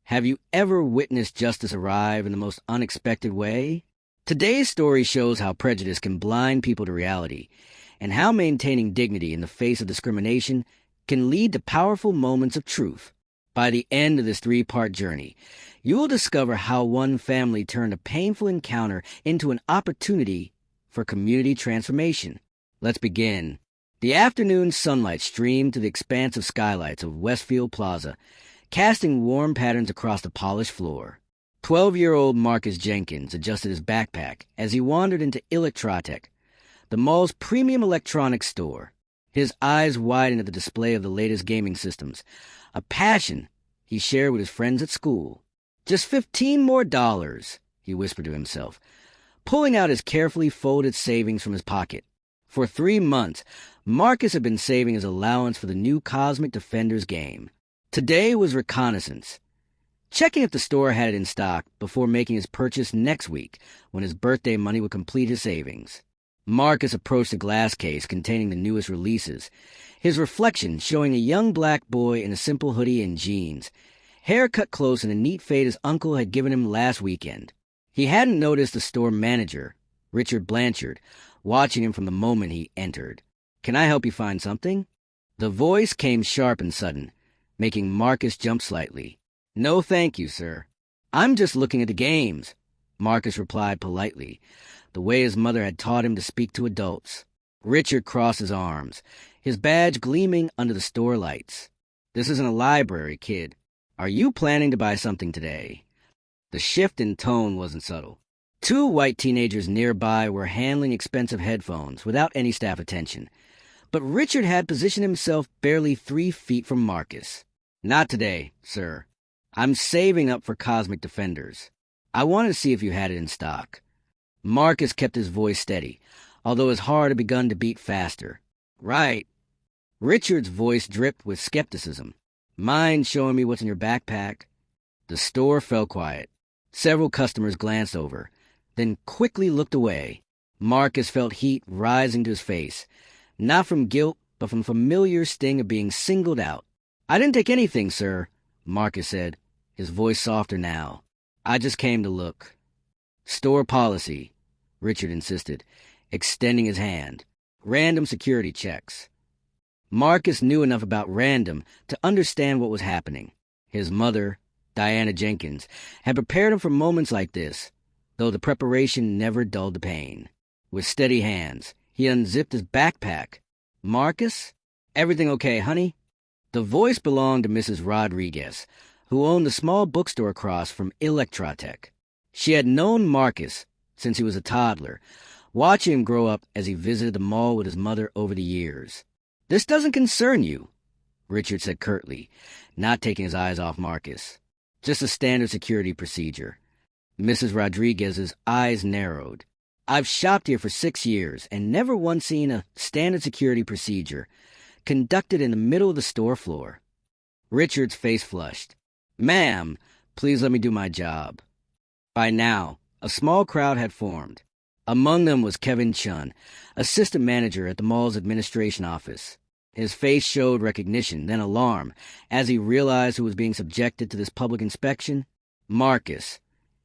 Have you ever witnessed justice arrive in the most unexpected way? Today's story shows how prejudice can blind people to reality, and how maintaining dignity in the face of discrimination can lead to powerful moments of truth. By the end of this three-part journey, you will discover how one family turned a painful encounter into an opportunity for community transformation. Let's begin. The afternoon sunlight streamed through the expansive skylights of Westfield Plaza, casting warm patterns across the polished floor. 12-year-old Marcus Jenkins adjusted his backpack as he wandered into Electrotech, the mall's premium electronics store. His eyes widened at the display of the latest gaming systems, a passion he shared with his friends at school. "Just $15 more," he whispered to himself, pulling out his carefully folded savings from his pocket. For 3 months, Marcus had been saving his allowance for the new Cosmic Defenders game. Today was reconnaissance, checking if the store had it in stock before making his purchase next week when his birthday money would complete his savings. Marcus approached the glass case containing the newest releases, his reflection showing a young black boy in a simple hoodie and jeans, hair cut close in a neat fade his uncle had given him last weekend. He hadn't noticed the store manager, Richard Blanchard, watching him from the moment he entered. "Can I help you find something?" The voice came sharp and sudden, making Marcus jump slightly. "No, thank you, sir. I'm just looking at the games," Marcus replied politely, the way his mother had taught him to speak to adults. Richard crossed his arms, his badge gleaming under the store lights. "This isn't a library, kid. Are you planning to buy something today?" The shift in tone wasn't subtle. 2 white teenagers nearby were handling expensive headphones without any staff attention, but Richard had positioned himself barely 3 feet from Marcus. "Not today, sir. I'm saving up for Cosmic Defenders. I wanted to see if you had it in stock." Marcus kept his voice steady, although his heart had begun to beat faster. "Right." Richard's voice dripped with skepticism. "Mind showing me what's in your backpack?" The store fell quiet. Several customers glanced over, then quickly looked away. Marcus felt heat rising to his face, not from guilt, but from the familiar sting of being singled out. "I didn't take anything, sir," Marcus said, his voice softer now. "I just came to look." "Store policy," Richard insisted, extending his hand. "Random security checks." Marcus knew enough about random to understand what was happening. His mother, Diana Jenkins, had prepared him for moments like this, though the preparation never dulled the pain. With steady hands, he unzipped his backpack. "Marcus? Everything okay, honey?" The voice belonged to Mrs. Rodriguez, who owned the small bookstore across from Electrotech. She had known Marcus since he was a toddler, watching him grow up as he visited the mall with his mother over the years. "This doesn't concern you," Richard said curtly, not taking his eyes off Marcus. "Just a standard security procedure." Mrs. Rodriguez's eyes narrowed. "I've shopped here for 6 years and never once seen a standard security procedure conducted in the middle of the store floor." Richard's face flushed. "Ma'am, please let me do my job." By now, a small crowd had formed. Among them was Kevin Chun, assistant manager at the mall's administration office. His face showed recognition, then alarm, as he realized who was being subjected to this public inspection. "Marcus,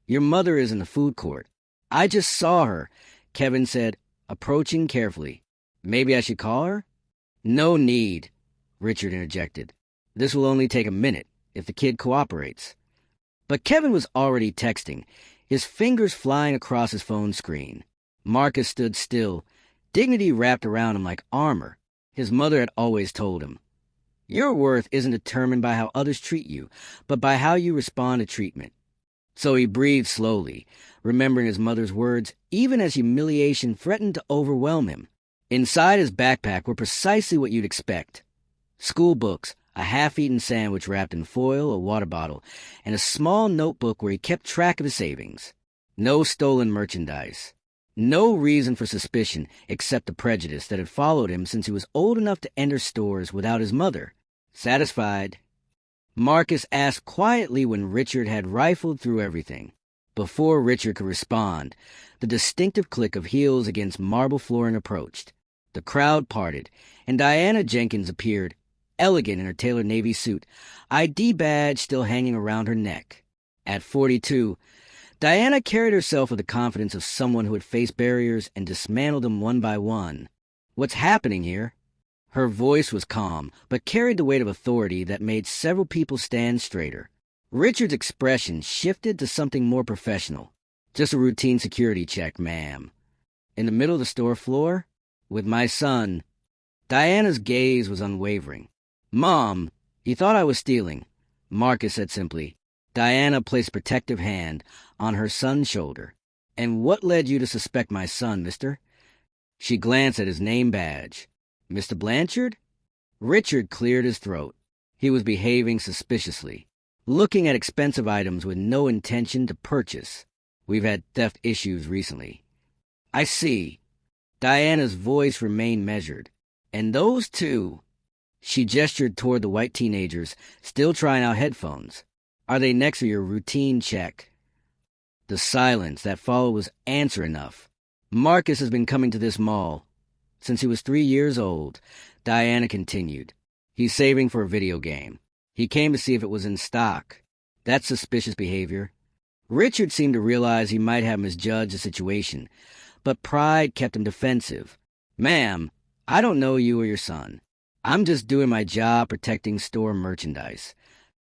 your mother is in the food court." "I just saw her," Kevin said, approaching carefully. "Maybe I should call her?" "No need," Richard interjected. "This will only take a minute, if the kid cooperates." But Kevin was already texting, his fingers flying across his phone screen. Marcus stood still, dignity wrapped around him like armor. His mother had always told him, "Your worth isn't determined by how others treat you, but by how you respond to treatment." So he breathed slowly, remembering his mother's words, even as humiliation threatened to overwhelm him. Inside his backpack were precisely what you'd expect. School books, a half-eaten sandwich wrapped in foil, a water bottle, and a small notebook where he kept track of his savings. No stolen merchandise. No reason for suspicion except the prejudice that had followed him since he was old enough to enter stores without his mother. Satisfied, Marcus asked quietly when Richard had rifled through everything. Before Richard could respond, the distinctive click of heels against marble flooring approached. The crowd parted, and Diana Jenkins appeared, elegant in her tailored navy suit, ID badge still hanging around her neck. At 42, Diana carried herself with the confidence of someone who had faced barriers and dismantled them one by one. "What's happening here?" Her voice was calm, but carried the weight of authority that made several people stand straighter. Richard's expression shifted to something more professional. "Just a routine security check, ma'am." "In the middle of the store floor? With my son." Diana's gaze was unwavering. "Mom, you thought I was stealing," Marcus said simply. Diana placed a protective hand on her son's shoulder. "And what led you to suspect my son, mister?" She glanced at his name badge. "Mr. Blanchard?" Richard cleared his throat. He was behaving suspiciously, looking at expensive items with no intention to purchase. "We've had theft issues recently." "I see." Diana's voice remained measured. "And those two?" She gestured toward the white teenagers, still trying out headphones. "Are they next for your routine check?" The silence that followed was answer enough. "Marcus has been coming to this mall since he was 3 years old," Diana continued. "He's saving for a video game. He came to see if it was in stock. That's suspicious behavior." Richard seemed to realize he might have misjudged the situation, but pride kept him defensive. "Ma'am, I don't know you or your son. I'm just doing my job protecting store merchandise."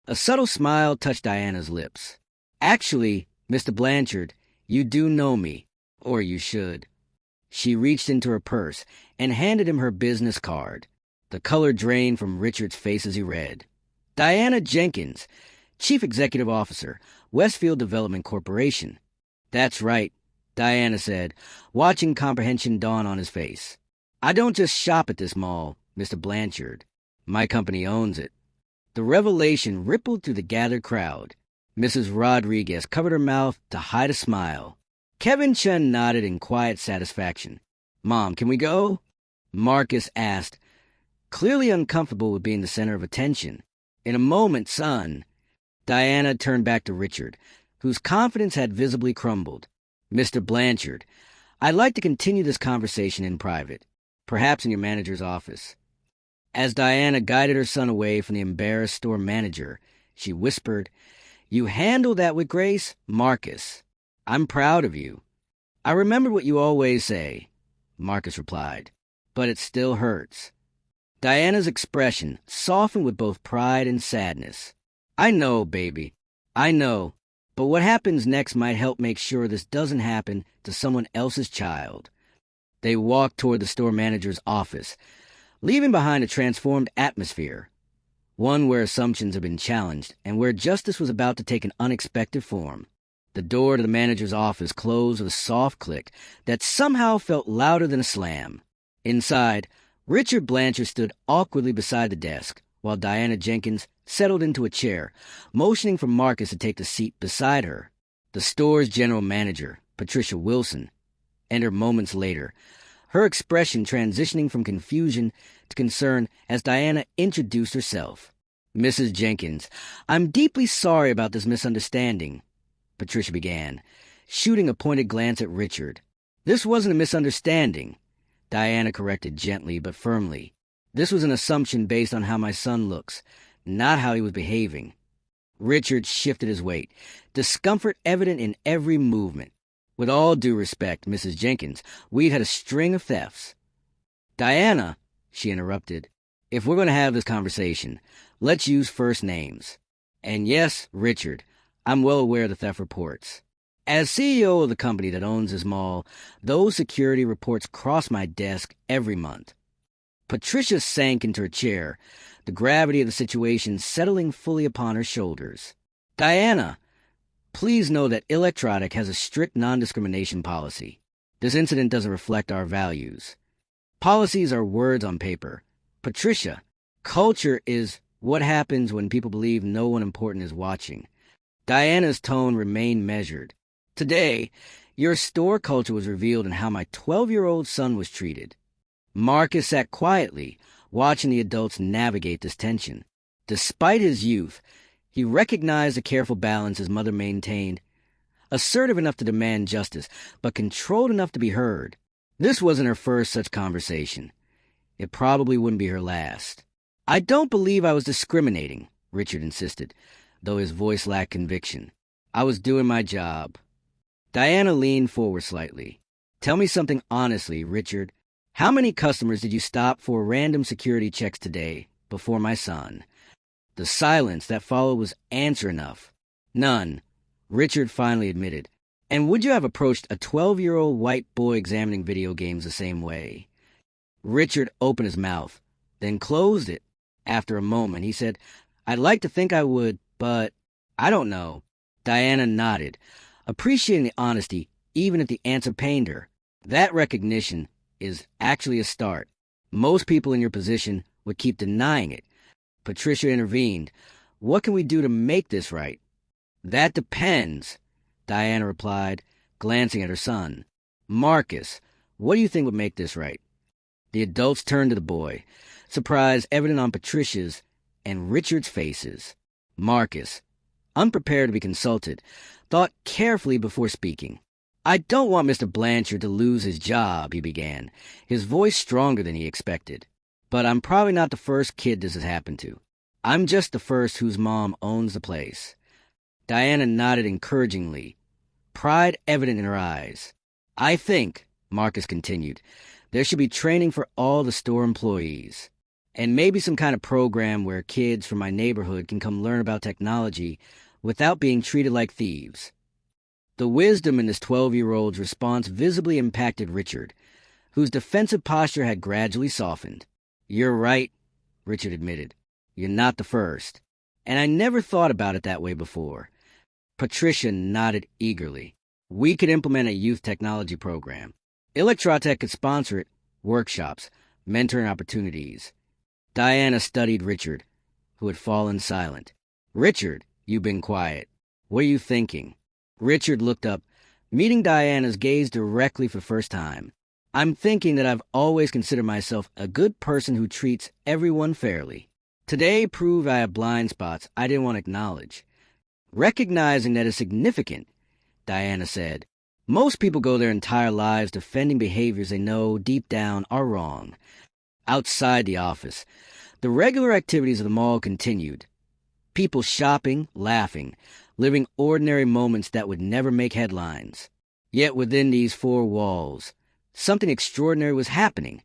A subtle smile touched Diana's lips. "Actually, Mr. Blanchard, you do know me, or you should." She reached into her purse and handed him her business card. The color drained from Richard's face as he read. "Diana Jenkins, Chief Executive Officer, Westfield Development Corporation." "That's right," Diana said, watching comprehension dawn on his face. "I don't just shop at this mall, Mr. Blanchard. My company owns it." The revelation rippled through the gathered crowd. Mrs. Rodriguez covered her mouth to hide a smile. Kevin Chen nodded in quiet satisfaction. "Mom, can we go?" Marcus asked, clearly uncomfortable with being the center of attention. "In a moment, son." Diana turned back to Richard, whose confidence had visibly crumbled. "Mr. Blanchard, I'd like to continue this conversation in private, perhaps in your manager's office." As Diana guided her son away from the embarrassed store manager, she whispered, "You handle that with grace, Marcus. I'm proud of you." "I remember what you always say," Marcus replied, "but it still hurts." Diana's expression softened with both pride and sadness. "I know, baby. I know. But what happens next might help make sure this doesn't happen to someone else's child." They walked toward the store manager's office, leaving behind a transformed atmosphere, one where assumptions had been challenged and where justice was about to take an unexpected form. The door to the manager's office closed with a soft click that somehow felt louder than a slam. Inside, Richard Blanchard stood awkwardly beside the desk, while Diana Jenkins settled into a chair, motioning for Marcus to take the seat beside her. The store's general manager, Patricia Wilson, entered moments later, her expression transitioning from confusion to concern as Diana introduced herself. "Mrs. Jenkins, I'm deeply sorry about this misunderstanding," Patricia began, shooting a pointed glance at Richard. "This wasn't a misunderstanding," Diana corrected gently but firmly. "This was an assumption based on how my son looks, not how he was behaving." Richard shifted his weight, discomfort evident in every movement. "With all due respect, Mrs. Jenkins, we've had a string of thefts." "Diana," she interrupted, "if we're going to have this conversation, let's use first names. And yes, Richard, I'm well aware of the theft reports. As CEO of the company that owns this mall, those security reports cross my desk every month." Patricia sank into her chair, the gravity of the situation settling fully upon her shoulders. "Diana, please know that Electronic has a strict non-discrimination policy. This incident doesn't reflect our values. Policies are words on paper. Patricia, culture is what happens when people believe no one important is watching." Diana's tone remained measured. "Today, your store culture was revealed in how my 12-year-old son was treated." Marcus sat quietly, watching the adults navigate this tension. Despite his youth, he recognized the careful balance his mother maintained, assertive enough to demand justice, but controlled enough to be heard. This wasn't her first such conversation. It probably wouldn't be her last. I don't believe I was discriminating, Richard insisted, though his voice lacked conviction. I was doing my job. Diana leaned forward slightly. Tell me something honestly, Richard. How many customers did you stop for random security checks today before my son? The silence that followed was answer enough. None, Richard finally admitted. And would you have approached a 12-year-old white boy examining video games the same way? Richard opened his mouth, then closed it. After a moment, he said, I'd like to think I would, but I don't know. Diana nodded, appreciating the honesty even if the answer pained her. That recognition is actually a start. Most people in your position would keep denying it. Patricia intervened. What can we do to make this right? That depends, Diana replied, glancing at her son. Marcus, what do you think would make this right? The adults turned to the boy, surprise evident on Patricia's and Richard's faces. Marcus, unprepared to be consulted, thought carefully before speaking. I don't want Mr. Blanchard to lose his job, he began, his voice stronger than he expected. But I'm probably not the first kid this has happened to. I'm just the first whose mom owns the place. Diana nodded encouragingly, pride evident in her eyes. I think, Marcus continued, there should be training for all the store employees, and maybe some kind of program where kids from my neighborhood can come learn about technology without being treated like thieves. The wisdom in this 12-year-old's response visibly impacted Richard, whose defensive posture had gradually softened. You're right, Richard admitted. You're not the first. And I never thought about it that way before. Patricia nodded eagerly. We could implement a youth technology program. Electrotech could sponsor it, workshops, mentoring opportunities. Diana studied Richard, who had fallen silent. Richard, you've been quiet. What are you thinking? Richard looked up, meeting Diana's gaze directly for the first time. I'm thinking that I've always considered myself a good person who treats everyone fairly. Today proved I have blind spots I didn't want to acknowledge. Recognizing that is significant, Diana said. Most people go their entire lives defending behaviors they know deep down are wrong. Outside the office, the regular activities of the mall continued. People shopping, laughing, living ordinary moments that would never make headlines. Yet within these four walls, something extraordinary was happening.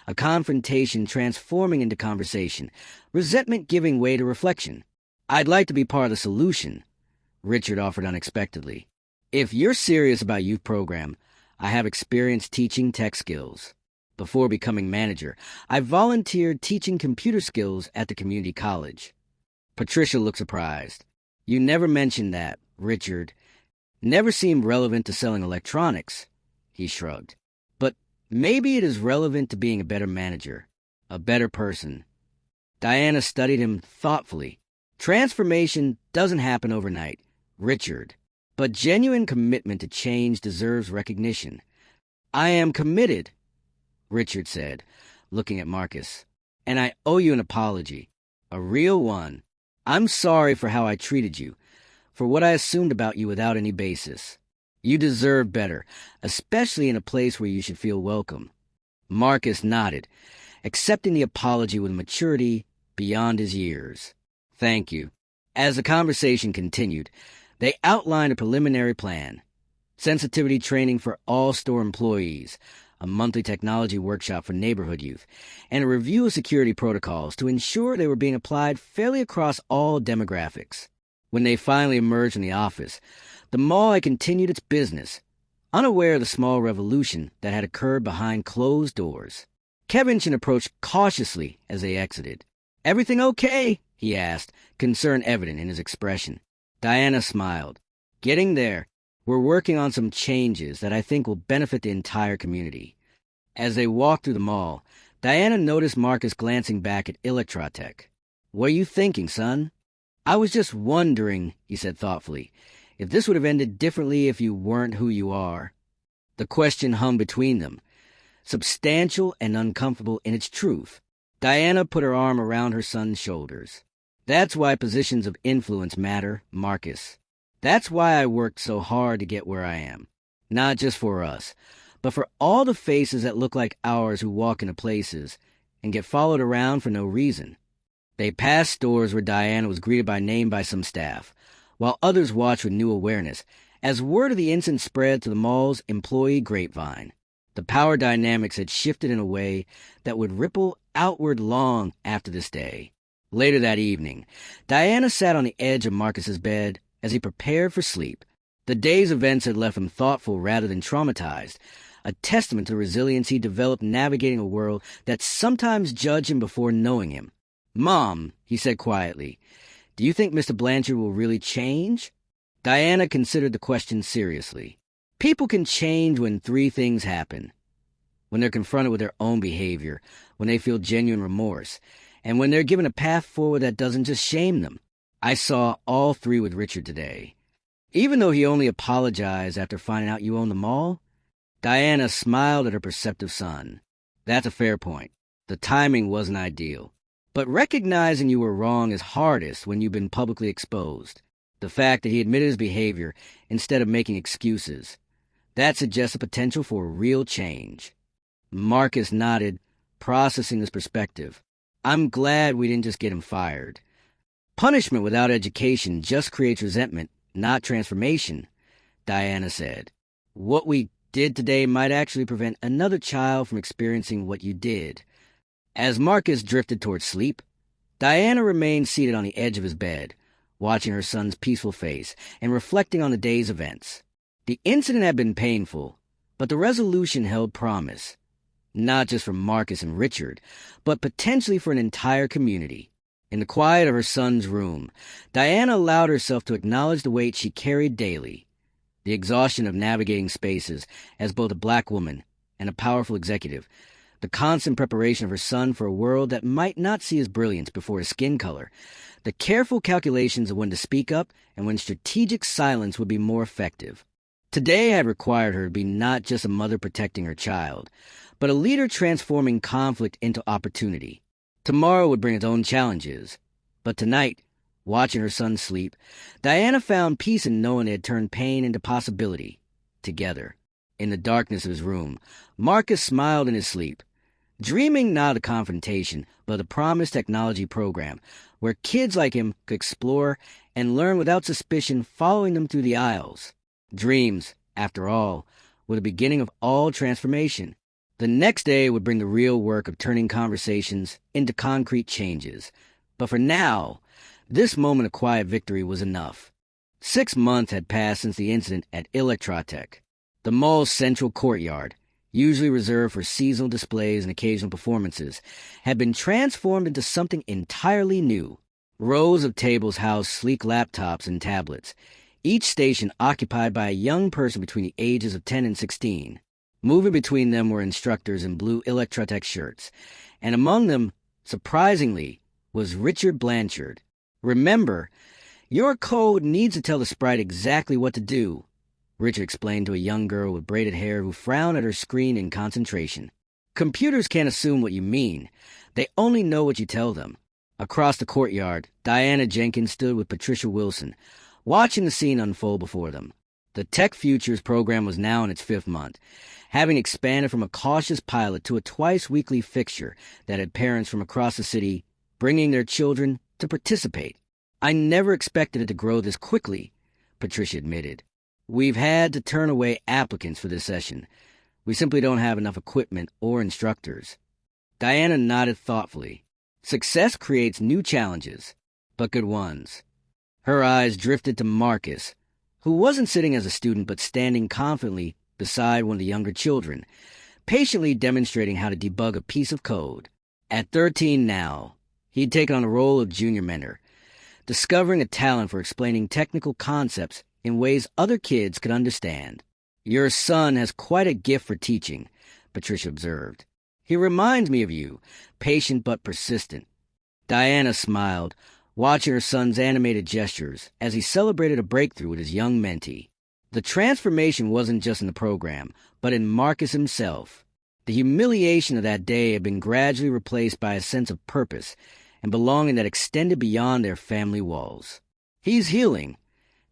A confrontation transforming into conversation, resentment giving way to reflection. I'd like to be part of the solution, Richard offered unexpectedly. If you're serious about youth program, I have experience teaching tech skills. Before becoming manager, I volunteered teaching computer skills at the community college. Patricia looked surprised. You never mentioned that, Richard. Never seemed relevant to selling electronics, he shrugged. But maybe it is relevant to being a better manager, a better person. Diana studied him thoughtfully. Transformation doesn't happen overnight, Richard. But genuine commitment to change deserves recognition. I am committed, Richard said, looking at Marcus. And I owe you an apology. A real one. I'm sorry for how I treated you, for what I assumed about you without any basis. You deserve better, especially in a place where you should feel welcome. Marcus nodded, accepting the apology with maturity beyond his years. Thank you. As the conversation continued, they outlined a preliminary plan. Sensitivity training for all store employees, a monthly technology workshop for neighborhood youth, and a review of security protocols to ensure they were being applied fairly across all demographics. When they finally emerged from the office, the mall had continued its business, unaware of the small revolution that had occurred behind closed doors. Kevinson approached cautiously as they exited. Everything okay? He asked, concern evident in his expression. Diana smiled. Getting there. We're working on some changes that I think will benefit the entire community. As they walked through the mall, Diana noticed Marcus glancing back at Electrotech. What are you thinking, son? I was just wondering, he said thoughtfully, if this would have ended differently if you weren't who you are. The question hung between them, substantial and uncomfortable in its truth. Diana put her arm around her son's shoulders. That's why positions of influence matter, Marcus. That's why I worked so hard to get where I am. Not just for us, but for all the faces that look like ours who walk into places and get followed around for no reason. They passed stores where Diana was greeted by name by some staff, while others watched with new awareness as word of the incident spread to the mall's employee grapevine. The power dynamics had shifted in a way that would ripple outward long after this day. Later that evening, Diana sat on the edge of Marcus's bed as he prepared for sleep. The day's events had left him thoughtful rather than traumatized, a testament to the resilience he developed navigating a world that sometimes judged him before knowing him. "Mom," he said quietly, "do you think Mr. Blanchard will really change?" Diana considered the question seriously. People can change when three things happen: when they're confronted with their own behavior, when they feel genuine remorse, and when they're given a path forward that doesn't just shame them. I saw all three with Richard today. Even though he only apologized after finding out you own the mall, Diana smiled at her perceptive son. That's a fair point. The timing wasn't ideal. But recognizing you were wrong is hardest when you've been publicly exposed. The fact that he admitted his behavior instead of making excuses, that suggests a potential for real change. Marcus nodded, processing this perspective. I'm glad we didn't just get him fired. Punishment without education just creates resentment, not transformation, Diana said. What we did today might actually prevent another child from experiencing what you did. As Marcus drifted toward sleep, Diana remained seated on the edge of his bed, watching her son's peaceful face and reflecting on the day's events. The incident had been painful, but the resolution held promise, not just for Marcus and Richard, but potentially for an entire community. In the quiet of her son's room, Diana allowed herself to acknowledge the weight she carried daily, the exhaustion of navigating spaces as both a black woman and a powerful executive, the constant preparation of her son for a world that might not see his brilliance before his skin color, the careful calculations of when to speak up and when strategic silence would be more effective. Today had required her to be not just a mother protecting her child, but a leader transforming conflict into opportunity. Tomorrow would bring its own challenges, but tonight, watching her son sleep, Diana found peace in knowing they had turned pain into possibility, together. In the darkness of his room, Marcus smiled in his sleep, dreaming not of the confrontation, but of the promised technology program, where kids like him could explore and learn without suspicion following them through the aisles. Dreams, after all, were the beginning of all transformation. The next day would bring the real work of turning conversations into concrete changes. But for now, this moment of quiet victory was enough. 6 months had passed since the incident at Electrotech. The mall's central courtyard, usually reserved for seasonal displays and occasional performances, had been transformed into something entirely new. Rows of tables housed sleek laptops and tablets, each station occupied by a young person between the ages of 10 and 16. Moving between them were instructors in blue Electrotech shirts, and among them, surprisingly, was Richard Blanchard. "Remember, your code needs to tell the sprite exactly what to do," Richard explained to a young girl with braided hair who frowned at her screen in concentration. "Computers can't assume what you mean. They only know what you tell them." Across the courtyard, Diana Jenkins stood with Patricia Wilson, watching the scene unfold before them. The Tech Futures program was now in its 5th month, having expanded from a cautious pilot to a twice-weekly fixture that had parents from across the city bringing their children to participate. "I never expected it to grow this quickly," Patricia admitted. "We've had to turn away applicants for this session. We simply don't have enough equipment or instructors." Diana nodded thoughtfully. Success creates new challenges, but good ones. Her eyes drifted to Marcus, who wasn't sitting as a student but standing confidently beside one of the younger children, patiently demonstrating how to debug a piece of code. At 13 now, he'd taken on the role of junior mentor, discovering a talent for explaining technical concepts in ways other kids could understand. "Your son has quite a gift for teaching," Patricia observed. "He reminds me of you, patient but persistent." Diana smiled, watching her son's animated gestures as he celebrated a breakthrough with his young mentee. The transformation wasn't just in the program, but in Marcus himself. The humiliation of that day had been gradually replaced by a sense of purpose and belonging that extended beyond their family walls. "He's healing,"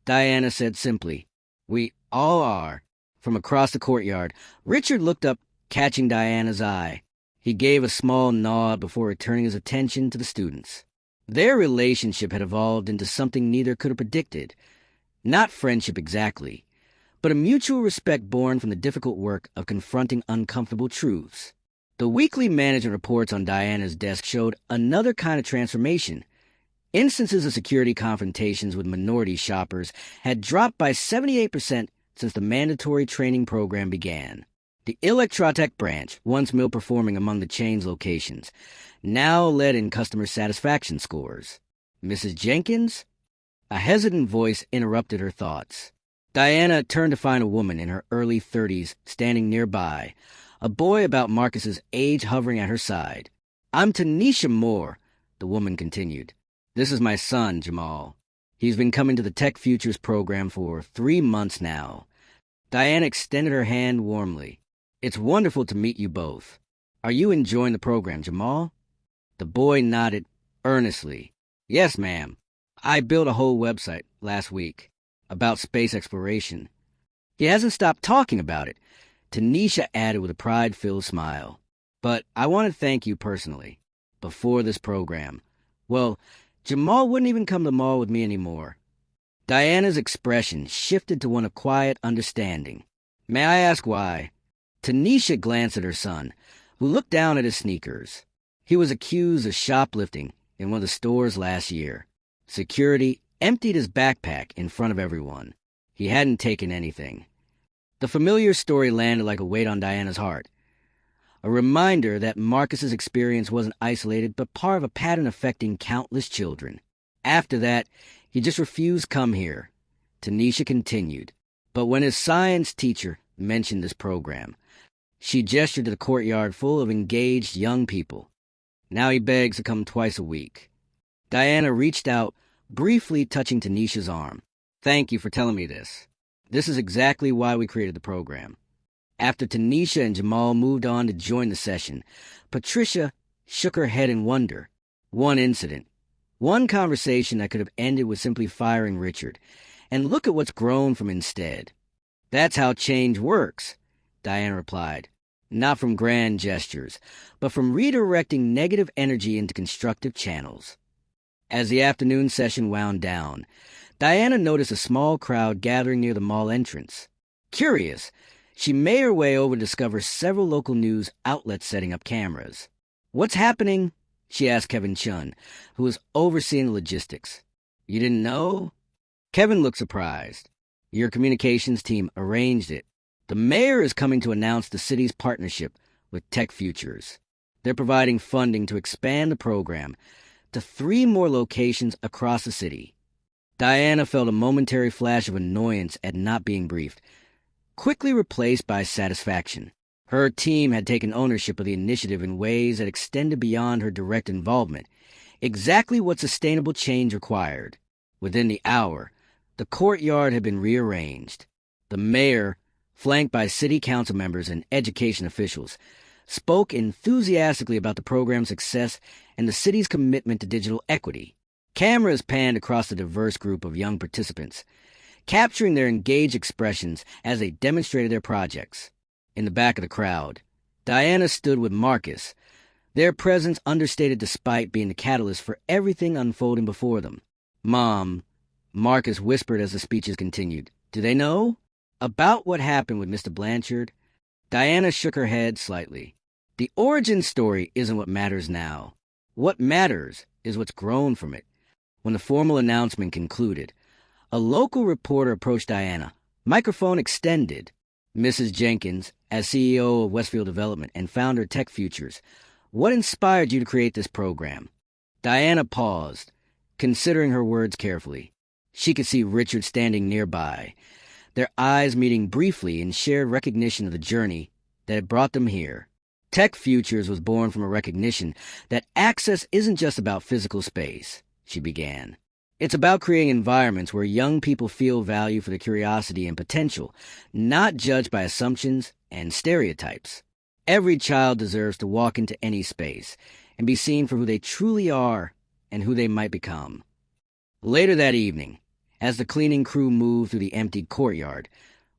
Diana said simply. "We all are." From across the courtyard, Richard looked up, catching Diana's eye. He gave a small nod before returning his attention to the students. Their relationship had evolved into something neither could have predicted. Not friendship exactly, but a mutual respect born from the difficult work of confronting uncomfortable truths. The weekly management reports on Diana's desk showed another kind of transformation. Instances of security confrontations with minority shoppers had dropped by 78% since the mandatory training program began. The Electrotech branch, once mill-performing among the chain's locations, now led in customer satisfaction scores. Mrs. Jenkins? A hesitant voice interrupted her thoughts. Diana turned to find a woman in her early 30s standing nearby, a boy about Marcus's age hovering at her side. "I'm Tanisha Moore," the woman continued. "This is my son, Jamal. He's been coming to the Tech Futures program for 3 months now." Diana extended her hand warmly. "It's wonderful to meet you both. Are you enjoying the program, Jamal?" The boy nodded earnestly. "Yes, ma'am. I built a whole website last week about space exploration." He hasn't stopped talking about it, Tanisha added with a pride-filled smile. "But I want to thank you personally. Before this program, well, Jamal wouldn't even come to the mall with me anymore." Diana's expression shifted to one of quiet understanding. "May I ask why?" Tanisha glanced at her son, who looked down at his sneakers. He was accused of shoplifting in one of the stores last year. Security emptied his backpack in front of everyone. He hadn't taken anything. The familiar story landed like a weight on Diana's heart. A reminder that Marcus's experience wasn't isolated, but part of a pattern affecting countless children. After that, he just refused to come here. Tanisha continued. But when his science teacher mentioned this program, she gestured to the courtyard full of engaged young people. Now he begs to come twice a week. Diana reached out, briefly touching Tanisha's arm. "Thank you for telling me this. This is exactly why we created the program." After Tanisha and Jamal moved on to join the session, Patricia shook her head in wonder. One incident, one conversation that could have ended with simply firing Richard, and look at what's grown from instead. "That's how change works," Diana replied. "Not from grand gestures, but from redirecting negative energy into constructive channels." As the afternoon session wound down, Diana noticed a small crowd gathering near the mall entrance. Curious, she made her way over to discover several local news outlets setting up cameras. "What's happening?" she asked Kevin Chun, who was overseeing the logistics. "You didn't know?" Kevin looked surprised. "Your communications team arranged it. The mayor is coming to announce the city's partnership with Tech Futures. They're providing funding to expand the program to 3 more locations across the city." Diana felt a momentary flash of annoyance at not being briefed, quickly replaced by satisfaction. Her team had taken ownership of the initiative in ways that extended beyond her direct involvement, exactly what sustainable change required. Within the hour, the courtyard had been rearranged. The mayor, flanked by city council members and education officials, spoke enthusiastically about the program's success and the city's commitment to digital equity. Cameras panned across the diverse group of young participants, capturing their engaged expressions as they demonstrated their projects. In the back of the crowd, Diana stood with Marcus, their presence understated despite being the catalyst for everything unfolding before them. "Mom," Marcus whispered as the speeches continued, "do they know about what happened with Mr. Blanchard?" Diana shook her head slightly. "The origin story isn't what matters now. What matters is what's grown from it." When the formal announcement concluded, a local reporter approached Diana, microphone extended. "Mrs. Jenkins, as CEO of Westfield Development and founder of Tech Futures, what inspired you to create this program?" Diana paused, considering her words carefully. She could see Richard standing nearby, their eyes meeting briefly in shared recognition of the journey that had brought them here. Tech Futures was born from a recognition that access isn't just about physical space, she began. It's about creating environments where young people feel value for their curiosity and potential, not judged by assumptions and stereotypes. Every child deserves to walk into any space and be seen for who they truly are and who they might become. Later that evening, as the cleaning crew moved through the emptied courtyard,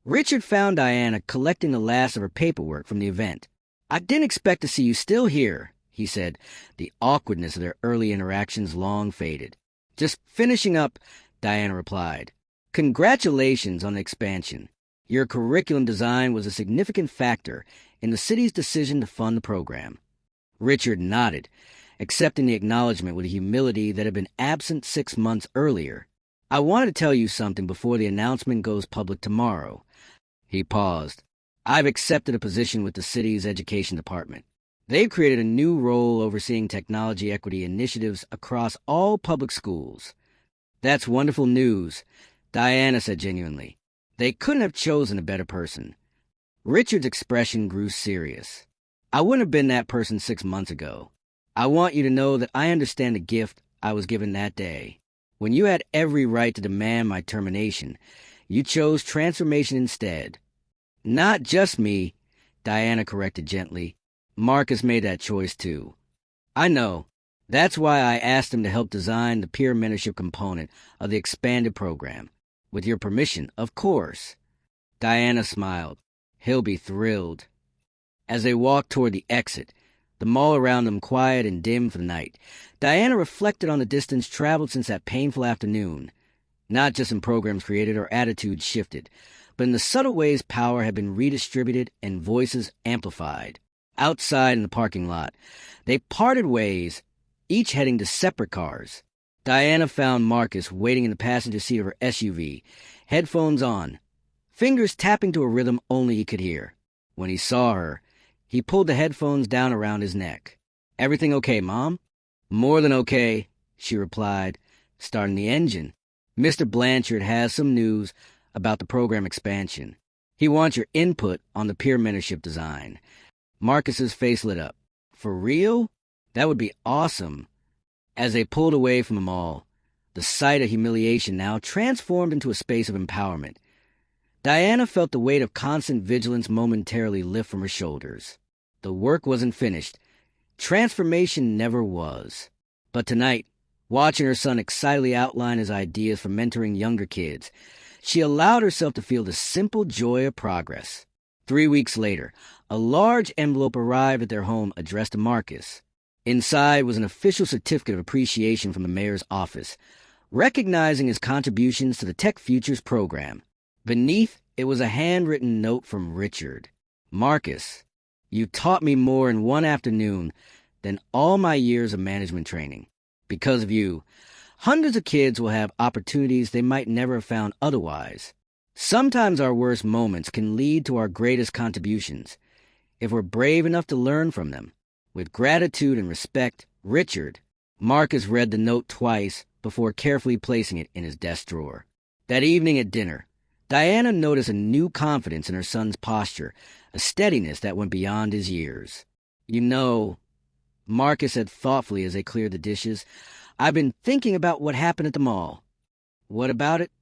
Richard found Diana collecting the last of her paperwork from the event. "I didn't expect to see you still here," he said, the awkwardness of their early interactions long faded. "Just finishing up," Diana replied. "Congratulations on the expansion. Your curriculum design was a significant factor in the city's decision to fund the program." Richard nodded, accepting the acknowledgement with a humility that had been absent 6 months earlier. "I wanted to tell you something before the announcement goes public tomorrow." He paused. "I've accepted a position with the city's education department. They've created a new role overseeing technology equity initiatives across all public schools." "That's wonderful news," Diana said genuinely. "They couldn't have chosen a better person." Richard's expression grew serious. "I wouldn't have been that person 6 months ago. I want you to know that I understand the gift I was given that day. When you had every right to demand my termination, you chose transformation instead." "Not just me," Diana corrected gently. "Marcus made that choice too." "I know. That's why I asked him to help design the peer mentorship component of the expanded program. With your permission, of course." Diana smiled. "He'll be thrilled." As they walked toward the exit, the mall around them quiet and dim for the night, Diana reflected on the distance traveled since that painful afternoon, not just in programs created or attitudes shifted, but in the subtle ways power had been redistributed and voices amplified. Outside in the parking lot, they parted ways, each heading to separate cars. Diana found Marcus waiting in the passenger seat of her SUV, headphones on, fingers tapping to a rhythm only he could hear. When he saw her, he pulled the headphones down around his neck. "Everything okay, Mom?" "More than okay," she replied, starting the engine. "Mr. Blanchard has some news about the program expansion. He wants your input on the peer mentorship design." Marcus's face lit up. "For real? That would be awesome." As they pulled away from the mall, the sight of humiliation now transformed into a space of empowerment. Diana felt the weight of constant vigilance momentarily lift from her shoulders. The work wasn't finished. Transformation never was. But tonight, watching her son excitedly outline his ideas for mentoring younger kids, she allowed herself to feel the simple joy of progress. 3 weeks later, a large envelope arrived at their home addressed to Marcus. Inside was an official certificate of appreciation from the mayor's office, recognizing his contributions to the Tech Futures program. Beneath, it was a handwritten note from Richard. "Marcus, you taught me more in one afternoon than all my years of management training. Because of you, hundreds of kids will have opportunities they might never have found otherwise. Sometimes our worst moments can lead to our greatest contributions, if we're brave enough to learn from them. With gratitude and respect, Richard." Marcus read the note twice before carefully placing it in his desk drawer. That evening at dinner, Diana noticed a new confidence in her son's posture, a steadiness that went beyond his years. "You know," Marcus said thoughtfully as they cleared the dishes, "I've been thinking about what happened at the mall." "What about it?"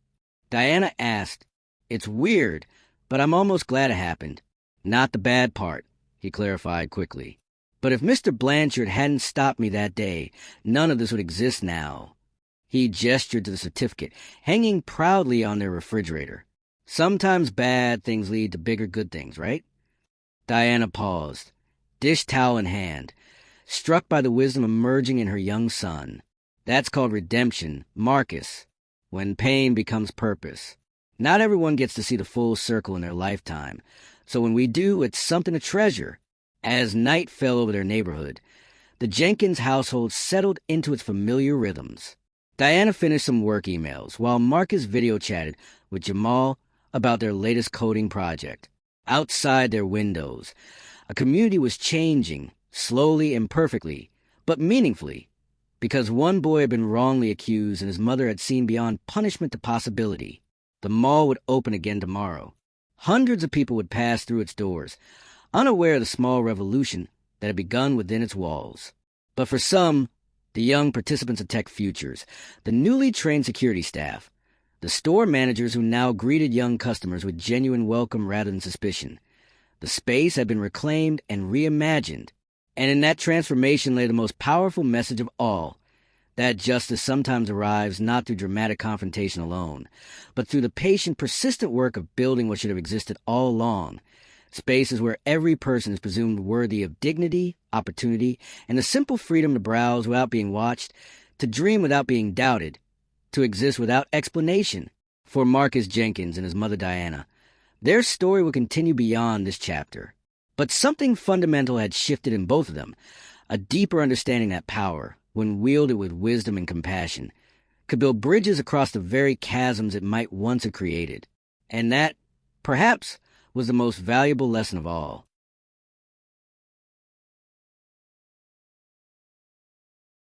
Diana asked. "It's weird, but I'm almost glad it happened." "Not the bad part," he clarified quickly. "But if Mr. Blanchard hadn't stopped me that day, none of this would exist now." He gestured to the certificate, hanging proudly on their refrigerator. "Sometimes bad things lead to bigger good things, right?" Diana paused, dish towel in hand, struck by the wisdom emerging in her young son. "That's called redemption, Marcus, when pain becomes purpose. Not everyone gets to see the full circle in their lifetime, so when we do, it's something to treasure." As night fell over their neighborhood, the Jenkins household settled into its familiar rhythms. Diana finished some work emails while Marcus video chatted with Jamal about their latest coding project. Outside their windows, a community was changing, slowly and perfectly, but meaningfully, because one boy had been wrongly accused and his mother had seen beyond punishment to possibility. The mall would open again tomorrow. Hundreds of people would pass through its doors, unaware of the small revolution that had begun within its walls. But for some, the young participants of Tech Futures, the newly trained security staff, the store managers who now greeted young customers with genuine welcome rather than suspicion, the space had been reclaimed and reimagined, and in that transformation lay the most powerful message of all, that justice sometimes arrives not through dramatic confrontation alone, but through the patient, persistent work of building what should have existed all along, Spaces where every person is presumed worthy of dignity, opportunity, and the simple freedom to browse without being watched, to dream without being doubted, to exist without explanation. For Marcus Jenkins and his mother Diana, their story will continue beyond this chapter. But something fundamental had shifted in both of them, a deeper understanding that power, when wielded with wisdom and compassion, could build bridges across the very chasms it might once have created. And that, perhaps, was the most valuable lesson of all.